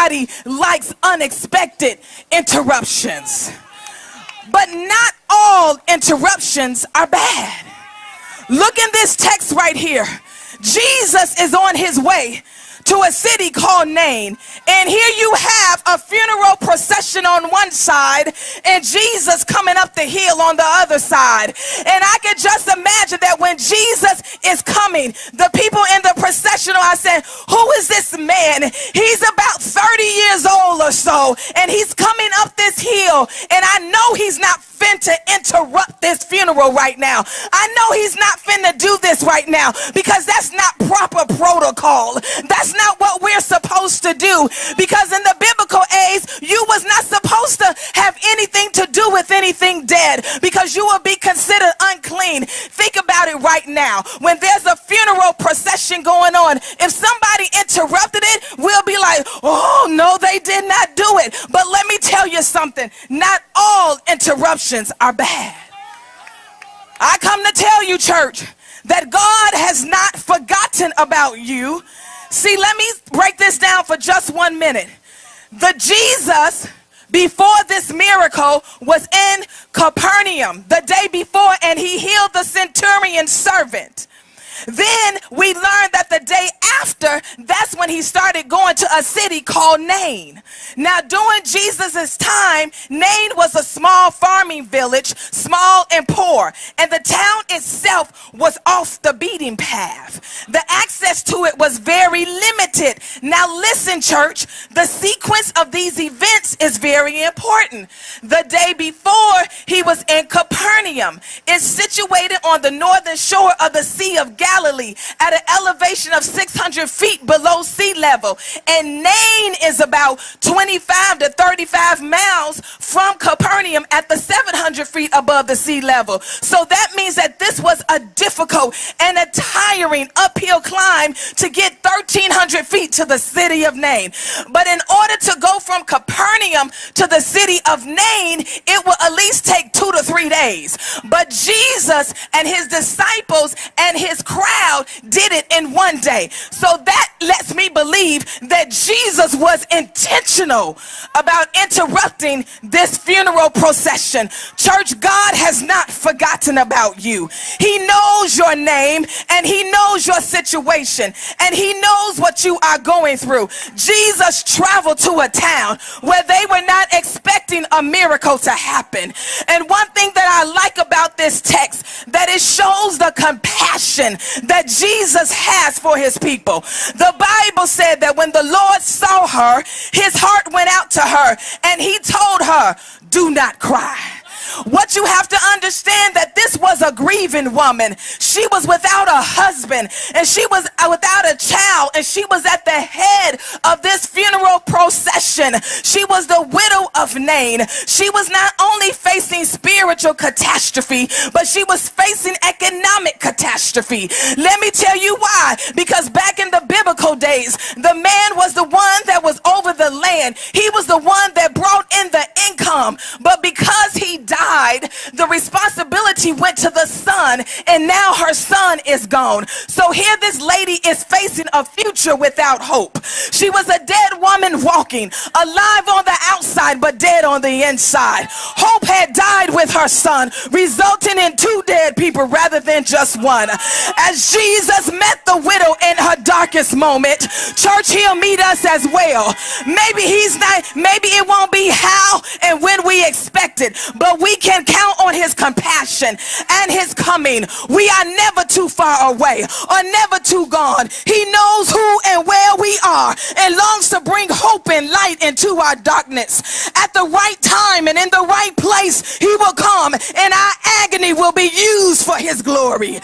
Nobody likes unexpected interruptions. But not all interruptions are bad. Look in this text right here. Jesus is on his way to a city called Nain, and here you have a funeral procession on one side and Jesus coming up the hill on the other side. And I can just imagine that when Jesus is coming, the people in the procession are saying, who is this man? He's about 30 years old or so, and he's coming up this hill, and I know he's not finna interrupt this funeral right now. I know he's not finna do this right now, because that's not proper protocol. That's not what we're supposed to do, because in the biblical age, you was not supposed to have anything to do with anything dead, because you will be considered unclean. Think about it right now. When there's a funeral procession going on, if somebody interrupted it, we'll be like, oh no, they did not do it. But let me tell you something, not all interruptions are bad. I come to tell you, church, that God has not forgotten about you. See, let me break this down for just 1 minute. The Jesus before this miracle was in Capernaum the day before, and he healed the centurion's servant. Then we learned that the day after, that's when he started going to a city called Nain. Now, during Jesus' time, Nain was a small farming village, small and poor, and the town itself was off the beaten path. The access to it was very limited. Now listen, church, the sequence of these events is very important. The day before, he was in Capernaum. It's situated on the northern shore of the Sea of Galilee at an elevation of 600 feet below sea level. And Nain is about 25 to 35 miles from Capernaum at the 700 feet above the sea level. So that means that this was a difficult and a tiring uphill climb to get 1,300 feet to the city of Nain. But in order to go from Capernaum to the city of Nain, it will at least take 2 to 3 days. But Jesus and his disciples and his crowd did it in 1 day. So that lets me believe that Jesus was intentional about interrupting this funeral procession. Church, God has not forgotten about you. He knows your name, and he knows your situation, and he knows what you are going through. Jesus traveled to a town where they were not expecting a miracle to happen. And one thing that I like about this text, that it shows the compassion that Jesus has for his people. The Bible said that when the Lord saw her, his heart went out to her, and he told her, do not cry. What you have to understand, that this was a grieving woman. She was without a husband, and she was without a child, and she was at the head of this funeral procession. She was the widow of Nain. She was not only facing spiritual catastrophe, but she was facing economic catastrophe. Let me tell you why. Because back in the biblical days, the man was the one that was over the land. He was the one that brought in the income. But because he died, the responsibility went to the son, and now her son is gone. So here this lady is facing a future without hope. She was a dead woman walking, alive on the outside but dead on the inside. Hope had died with her son, resulting in 2 dead people rather than just one. As Jesus met the widow in her darkest moment, church, he'll meet us as well. Maybe it won't be how and when we expect it, but we can count on his compassion and his coming. We are never too far away or never too gone. He knows who and where we are and longs to bring hope and light into our darkness. At the right time and in the right place, he will come, and our agony will be used for his glory.